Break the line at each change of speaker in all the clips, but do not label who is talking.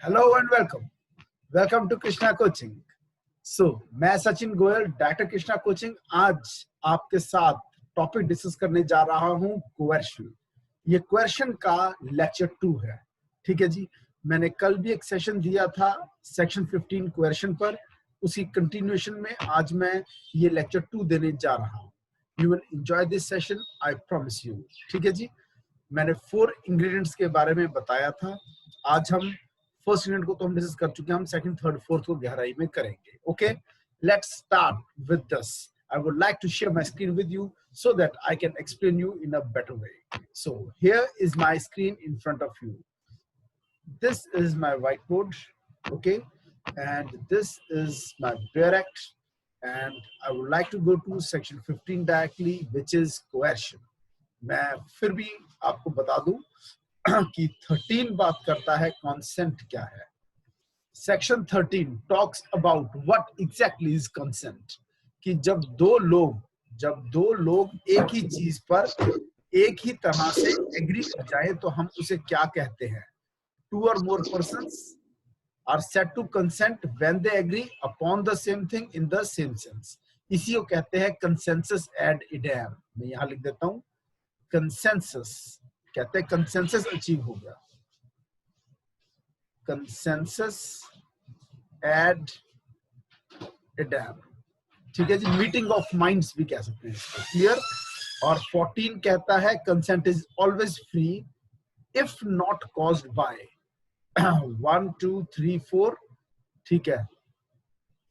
Hello and welcome to Krishna coaching. मैं Sachin Goyal, director Krishna coaching. आज आपके साथ टॉपिक डिस्कस करने जा रहा हूं क्वेश्चन। ये क्वेश्चन का लेक्चर 2 है। ठीक है जी। मैंने कल भी एक सेशन दिया था सेक्शन 15 क्वेश्चन पर, उसी कंटिन्यूएशन में आज मैं ये लेक्चर 2 देने जा रहा हूँ। You will enjoy this session, I promise you. ठीक है जी। मैंने 4 इंग्रेडिएंट्स के बारे में बताया था। आज हम फर्स्ट यूनिट को तो हम डिस्कस कर चुके हैं, हम सेकंड, थर्ड, फोर्थ को गहराई में करेंगे। Okay, let's start with this. I would like to share my screen with you so that I can explain you in a better way. So here is my screen in front of you. This is my whiteboard, okay, and this is my Bear Act, and I would like to go to section 15 directly, which is coercion. मैं फिर भी आपको बता दूं कि 13 बात करता है consent क्या है। Section 13 talks about what exactly is consent, कि जब दो लोग एक ही चीज पर एक ही तरह से एग्री कर जाए तो हम उसे क्या कहते हैं। टू और more persons are said to consent when they agree upon the same thing in the same sense. इसी को कहते हैं कंसेंसस एड इडेम। मैं यहां लिख देता हूं कंसेंसस, कहते हैं कंसेंसस अचीव हो गया, कंसेंसस एड इडेम। ठीक है जी। मीटिंग ऑफ माइंड्स भी कह सकते हैं इसको। क्लियर। और 14 कहता है consent is always free if not caused by 1 2 3 4। ठीक है।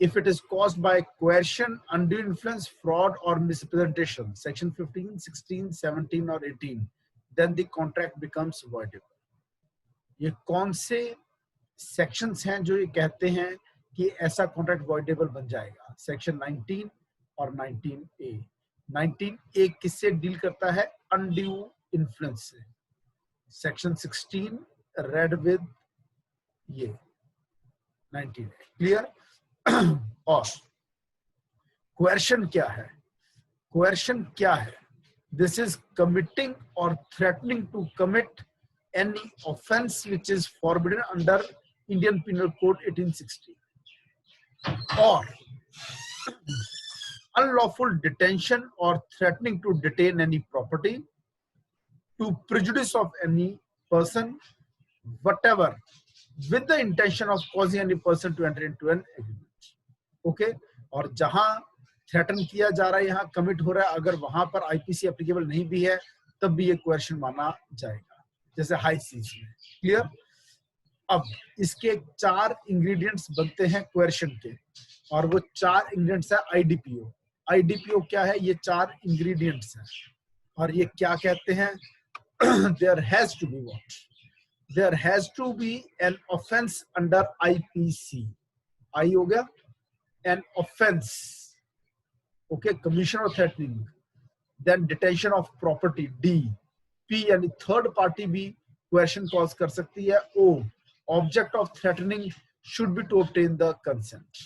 If it is caused by coercion, undue influence, fraud or misrepresentation, section 15 16 17 और 18, then the contract becomes voidable। ये कौन से सेक्शंस हैं जो ये कहते हैं कि ऐसा कॉन्ट्रैक्ट वॉइडेबल बन जाएगा? सेक्शन 19 और 19A। 19A किससे डील करता है? अनड्यू इन्फ्लुएंस से। सेक्शन 16 रेड विद ये 19A। क्लियर। और coercion क्या है? coercion क्या है? This is committing or threatening to commit any offense which is forbidden under Indian Penal Code 1860, or unlawful detention or threatening to detain any property to prejudice of any person, whatever, with the intention of causing any person to enter into an agreement। okay? और जहां threaten किया जा रहा है, यहाँ commit हो रहा है, अगर वहां पर आईपीसी एप्लीकेबल नहीं भी है तब भी ये कोएर्शन माना जाएगा, जैसे हाई सीज में। क्लियर। अब इसके 4 इंग्रेडिएंट्स बनते हैं कोएर्शन के, और वो 4 इंग्रेडिएंट्स है आईडीपीओ। आईडीपीओ क्या है? ये 4 इंग्रेडिएंट्स हैं, और ये क्या कहते हैं? There has to be what? There has to be an offence under IPC. आई हो गया एन ऑफेंस, ओके, कमीशन और threatening, then detention of property, D, P यानी थर्ड पार्टी भी कोएर्शन कॉज कर सकती है, O, object of threatening should be to obtain the consent.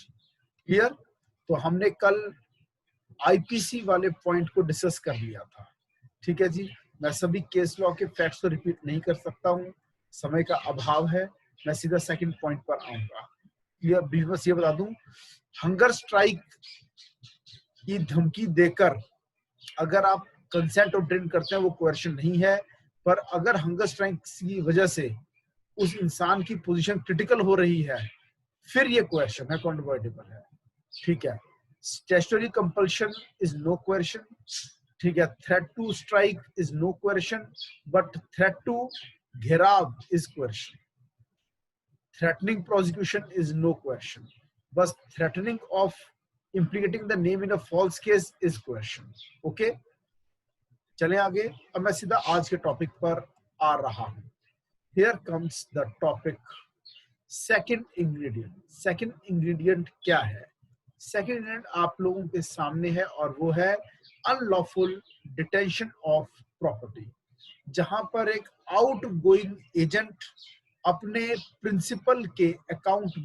Clear. तो हमने कल आईपीसी वाले पॉइंट को डिस्कस कर लिया था। ठीक है जी। मैं सभी केस लॉ के फैक्ट्स को रिपीट नहीं कर सकता हूं, समय का अभाव है। मैं सीधा सेकंड पॉइंट पर आऊंगा। क्लियर। बस ये बता दूं, हंगर स्ट्राइक की धमकी देकर अगर आप कंसेंट ऑब्टेन करते हैं वो कोएर्शन नहीं है, पर अगर हंगर स्ट्राइक की वजह से उस इंसान की पोजीशन क्रिटिकल हो रही है फिर ये कोएर्शन है, कॉन्ट्रवॉइडेबल है। ठीक है। Statutory compulsion is no coercion. ठीक है। Threat to strike is no coercion, but threat to gherao is coercion. Threatening prosecution is no coercion, बस threatening of implicating the name in a false case is coercion। Okay, चलें आगे। अब मैं सीधा आज के टॉपिक पर आ रहा हूं। Here comes the topic, second ingredient। second ingredient क्या है? second ingredient आप लोगों के सामने है, और वो है unlawful detention of property। जहां पर एक outgoing agent अपने प्रिंसिपल के अकाउंट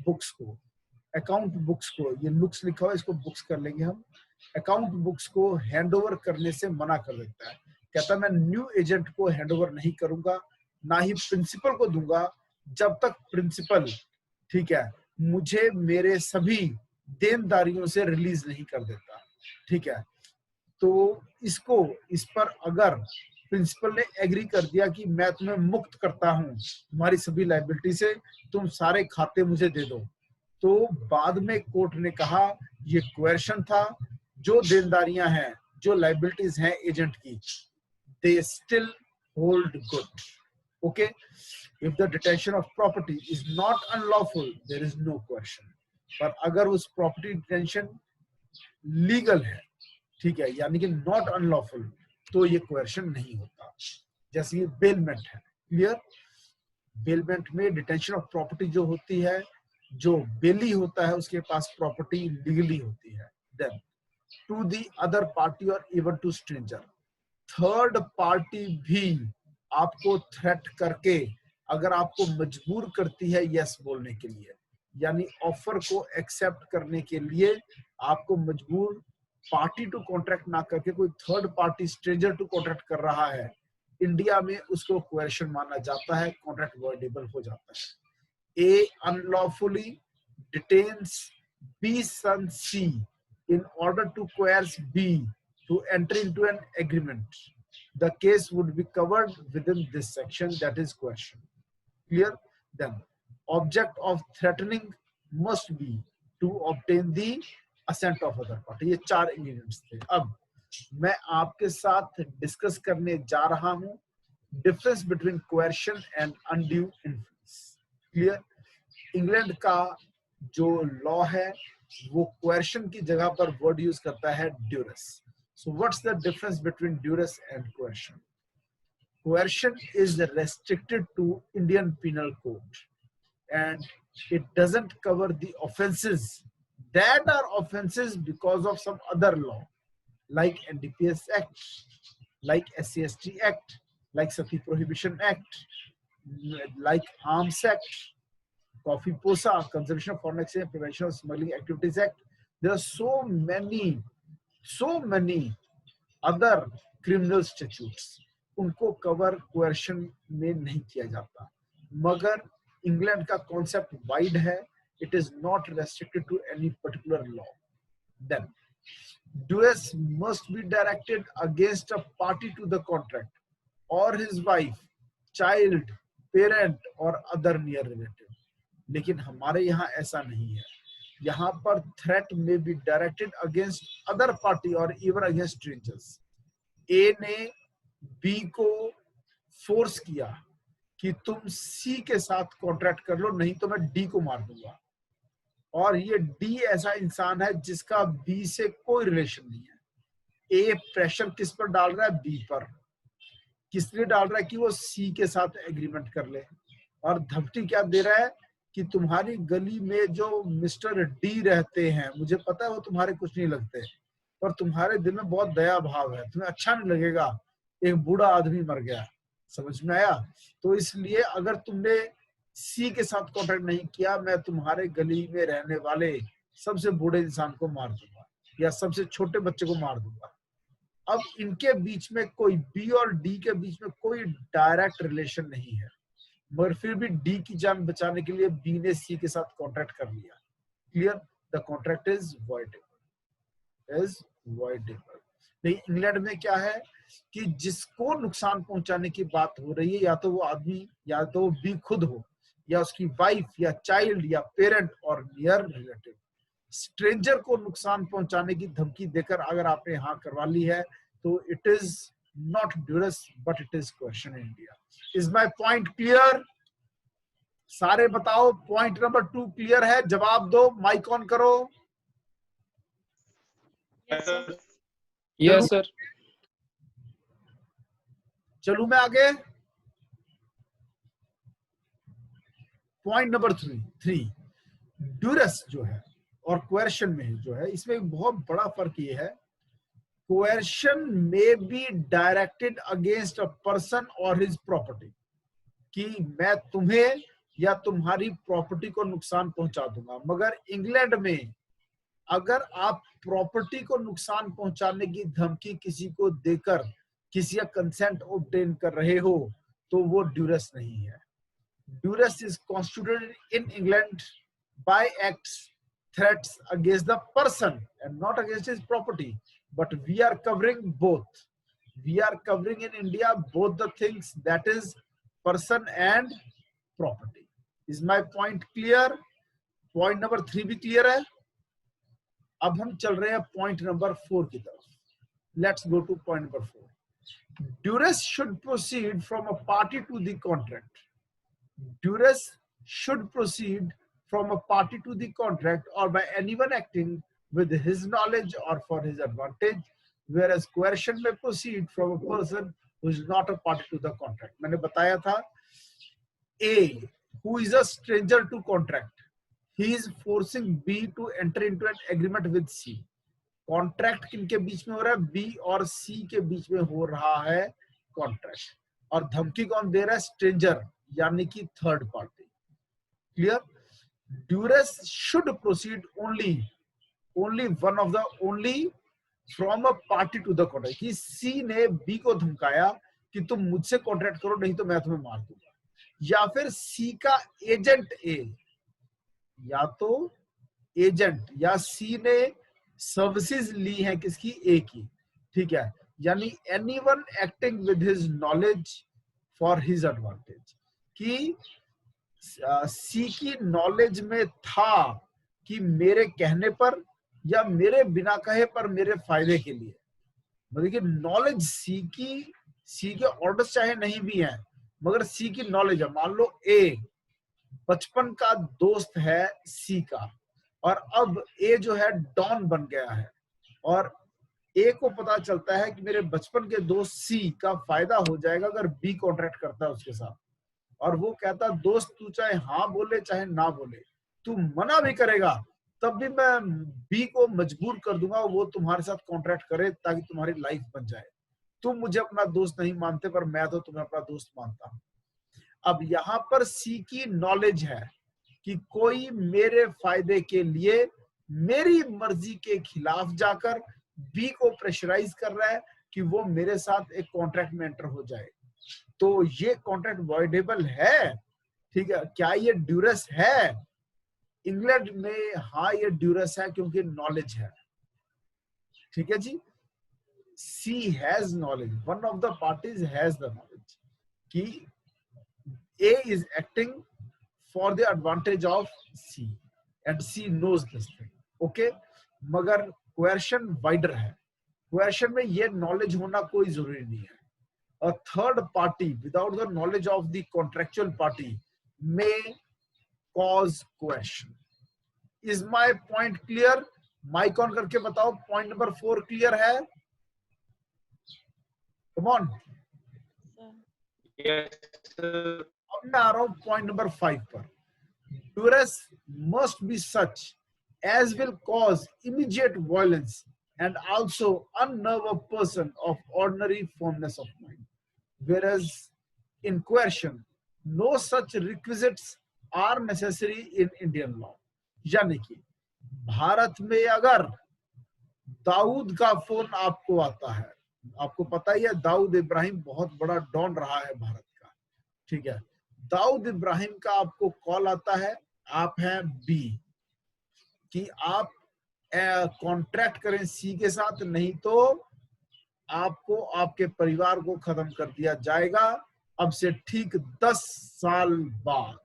बुक्स को, ये नुक्स लिखा हुआ है, इसको बुक्स कर लेंगे हम, अकाउंट बुक्स को हैंडओवर करने से मना कर देता है। कहता है मैं न्यू एजेंट को हैंडओवर नहीं करूंगा, ना ही प्रिंसिपल को दूंगा, जब तक प्रिंसिपल, ठीक है, मुझे मेरे सभी देनदारियों से रिलीज नहीं कर देता, ठीक है, तो इस पर अगर प्रिंसिपल ने एग्री कर दिया कि मैं तुम्हें मुक्त करता हूं तुम्हारी सभी लायबिलिटी से, तुम सारे खाते मुझे दे दो, तो बाद में कोर्ट ने कहा ये क्वेश्चन था, जो देनदारियां हैं, जो लायबिलिटीज हैं एजेंट की, they still hold good. Okay, if the detention of property is not unlawful, there is no question. पर अगर उस प्रॉपर्टी डिटेंशन लीगल है, ठीक है, यानी कि नॉट अनलॉफुल, तो ये क्वेश्चन नहीं होता। जैसे ये बेलमेंट है, क्लियर, बेलमेंट में डिटेंशन ऑफ प्रॉपर्टी जो होती है, जो बेली होता है उसके पास प्रॉपर्टी लीगली होती है, then to the other party और even to stranger, third party भी आपको थ्रेट करके अगर आपको मजबूर करती है यस बोलने के लिए, यानी ऑफर को एक्सेप्ट करने के लिए आपको मजबूर पार्टी टू कॉन्ट्रैक्ट ना करके कोई third party stranger to contract कर रहा है, इंडिया में उसको क्वेश्चन माना जाता है, कॉन्ट्रैक्ट वॉइडेबल हो जाता है। A unlawfully detains B son C in order to coerce B to enter into an agreement, the case would be covered within this section, that is question. Clear? Then object of threatening must be to obtain the assent of other party. ये 4 ingredients थे। अब मैं आपके साथ discuss करने जा रहा हूं difference between coercion and undue influence. Clear? England का जो लॉ है वो coercion की जगह पर वर्ड यूज करता है duress. So what's the difference between duress and coercion? Coercion is restricted to Indian Penal Code and it doesn't cover the offenses that are offenses because of some other law like NDPS Act, like SC/ST Act, like Sati Prohibition Act, like Arms Act, Coffee POSA, Conservation of Foreign Exchange, Prevention of Smuggling Activities Act. There are so many other criminal statutes. उनको cover coercion में नहीं किया जाता, मगर England का concept wide है, it is not restricted to any particular law. Then duress must be directed against a party to the contract or his wife, child, parent or other near relative. लेकिन हमारे यहाँ ऐसा नहीं है, यहाँ पर थ्रेट में be directed against other party और इवन अगेंस्ट स्ट्रेंजर्स। ए ने बी को फोर्स किया कि तुम सी के साथ कॉन्ट्रैक्ट कर लो, नहीं तो मैं डी को मार दूंगा, और ये डी ऐसा इंसान है जिसका बी से कोई रिलेशन नहीं है। ए प्रेशर किस पर डाल रहा है? बी पर। किस लिए डाल रहा है? कि वो सी के साथ एग्रीमेंट कर ले, और धमकी क्या दे रहा है कि तुम्हारी गली में जो मिस्टर डी रहते हैं, मुझे पता है वो तुम्हारे कुछ नहीं लगते, पर तुम्हारे दिल में बहुत दया भाव है, तुम्हें अच्छा नहीं लगेगा एक बूढ़ा आदमी मर गया। समझ में आया? तो इसलिए अगर तुमने सी के साथ कॉन्ट्रैक्ट नहीं किया, मैं तुम्हारे गली में रहने वाले सबसे बूढ़े इंसान को मार दूंगा या सबसे छोटे बच्चे को मार दूंगा। अब इनके बीच में कोई, बी और डी के बीच में कोई डायरेक्ट रिलेशन नहीं है, मगर फिर भी डी की जान बचाने के लिए बी ने सी के साथ कॉन्ट्रैक्ट कर लिया। Clear? The contract is voidable, नहीं, इंग्लैंड में क्या है कि जिसको नुकसान पहुंचाने की बात हो रही है, या तो वो आदमी, या तो वो बी खुद हो, या उसकी वाइफ, या चाइल्ड, या पेरेंट और नियर रिलेटिव, स्ट्रेंजर को नुकसान पहुंचाने की धमकी देकर अगर आपने यहाँ करवा ली है, तो it is not duress but it is question in India. Is my point clear? सारे बताओ, पॉइंट नंबर 2 क्लियर है? जवाब दो, माइक ऑन करो।
Yes sir.
चलू मैं आगे। पॉइंट नंबर 3, ड्यूरस जो है और कोएर्शन में जो है, इसमें एक बहुत बड़ा फर्क ये है, कोएर्शन में be directed against a person और हिज प्रॉपर्टी, कि मैं तुम्हें या तुम्हारी प्रॉपर्टी को नुकसान पहुंचा दूंगा। मगर इंग्लैंड में अगर आप प्रॉपर्टी को नुकसान पहुंचाने की धमकी किसी को देकर किसी का कंसेंट ऑब्टेन कर रहे हो, तो वो ड्यूरस नहीं है। Duress is constituted in England by acts, threats against the person and not against his property. But we are covering both. We are covering in India both the things, that is person and property. Is my point clear? Point number 3 भी clear है? अब हम चल रहे हैं point number 4 की तरफ. Let's go to point number 4. Duress should proceed from a party to the contract. Duress should proceed from a party to the contract or by anyone acting with his knowledge or for his advantage, whereas coercion may proceed from a person who is not a party to the contract. मैंने बताया था, A, who is a stranger to contract, he is forcing B to enter into an agreement with C. Contract किनके बीच में हो रहा है? B और सी के बीच में हो रहा है कॉन्ट्रैक्ट. और धमकी कौन दे रहा है? स्ट्रेंजर, यानी कि third party. Clear? Duress should proceed only one of the only from a party to the contract. कि सी ने बी को धमकाया कि तुम मुझसे कॉन्ट्रैक्ट करो नहीं तो मैं तुम्हें मार दूंगा. या फिर सी का एजेंट ए, या तो एजेंट या सी ने सर्विसेज ली है किसकी? ए की. ठीक है, यानी anyone acting with his knowledge for his advantage. कि सी की नॉलेज में था कि मेरे कहने पर या मेरे बिना कहे पर मेरे फायदे के लिए. मतलब कि नॉलेज सी के ऑर्डर्स चाहे नहीं भी हैं, मगर सी की नॉलेज है. मान लो ए बचपन का दोस्त है सी का, और अब ए जो है डॉन बन गया है, और ए को पता चलता है कि मेरे बचपन के दोस्त सी का फायदा हो जाएगा अगर बी कॉन्ट्रैक्ट करता है उसके साथ. और वो कहता, दोस्त तू चाहे हाँ बोले चाहे ना बोले, तू मना भी करेगा तब भी मैं बी को मजबूर कर दूंगा वो तुम्हारे साथ कॉन्ट्रैक्ट करे ताकि तुम्हारी लाइफ बन जाए. तुम मुझे अपना दोस्त नहीं मानते पर मैं तो तुम्हें अपना दोस्त मानता हूं. अब यहाँ पर सी की नॉलेज है कि कोई मेरे फायदे के लिए मेरी मर्जी के खिलाफ जाकर बी को प्रेशराइज कर रहा है कि वो मेरे साथ एक कॉन्ट्रैक्ट में एंटर हो जाए. तो ये कॉन्ट्रैक्ट वॉइडेबल है. ठीक है, क्या ये ड्यूरेस है? इंग्लैंड में हाँ ये ड्यूरेस है क्योंकि नॉलेज है. ठीक है जी. She has knowledge, one of the parties has the knowledge कि A is acting for the advantage of C and C knows this thing. Okay, मगर coercion wider है. coercion में ये knowledge होना कोई जरूरी नहीं है. A third party without the knowledge of the contractual party may cause coercion. Is my point clear? Mic on करके बताओ. Point number 4 clear है? Come on.
Yes, sir.
अब मैं आ रहा हूं पॉइंट नंबर 5 पर. Duress must be such as will cause immediate violence and also unnerve a person of ordinary firmness of mind, whereas in coercion no such requisites are necessary in Indian law. यानी कि भारत में अगर दाऊद का phone आपको आता है, आपको पता ही है दाऊद इब्राहिम बहुत बड़ा डॉन रहा है भारत का. ठीक है, दाऊद इब्राहिम का आपको कॉल आता है, आप हैं बी, कि आप कॉन्ट्रैक्ट करें सी के साथ नहीं तो आपको आपके परिवार को खत्म कर दिया जाएगा अब से ठीक 10 साल बाद.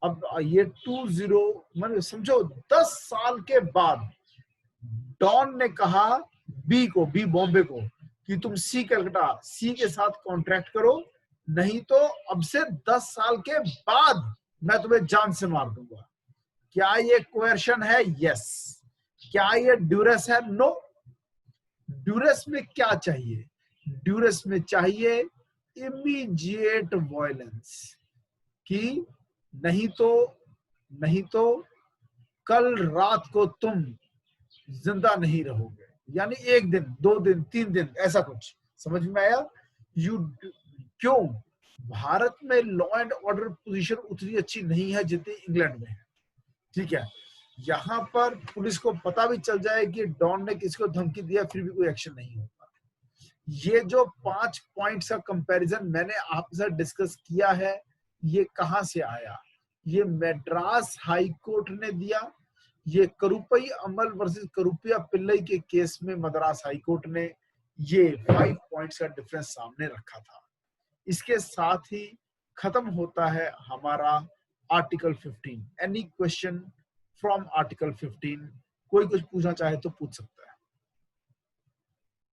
अब ये 20 मतलब समझो 10 साल के बाद डॉन ने कहा बी को, बी बॉम्बे को, कि तुम सी कलकत्ता सी के साथ कॉन्ट्रैक्ट करो नहीं तो अब से 10 साल के बाद मैं तुम्हें जान से मार दूंगा. क्या ये कोएर्शन है? यस. क्या ये ड्यूरेस है? नो. ड्यूरेस में क्या चाहिए? ड्यूरेस में चाहिए इमीडिएट वायलेंस, कि नहीं तो कल रात को तुम जिंदा नहीं रहोगे. यानी 1 दिन 2 दिन 3 दिन ऐसा कुछ. समझ में आया? क्यों? भारत में लॉ एंड ऑर्डर पोजीशन उतनी अच्छी नहीं है जितनी इंग्लैंड में है. ठीक है, यहाँ पर पुलिस को पता भी चल जाए कि डॉन ने किसको धमकी दिया फिर भी कोई एक्शन नहीं होता. ये जो 5 पॉइंट्स का कंपैरिजन मैंने आपके साथ डिस्कस किया है, ये कहां से आया? ये मद्रास हाई कोर्ट ने दिया। ये करुपई अमल वर्सेस करुपिया पिल्लई के केस में मद्रास हाई कोर्ट ने ये 5 पॉइंट्स का डिफरेंस सामने रखा था। इसके साथ ही खत्म होता है हमारा article 15। Any question from article 15? कोई कुछ पूछना चाहे तो पूछ सकता है।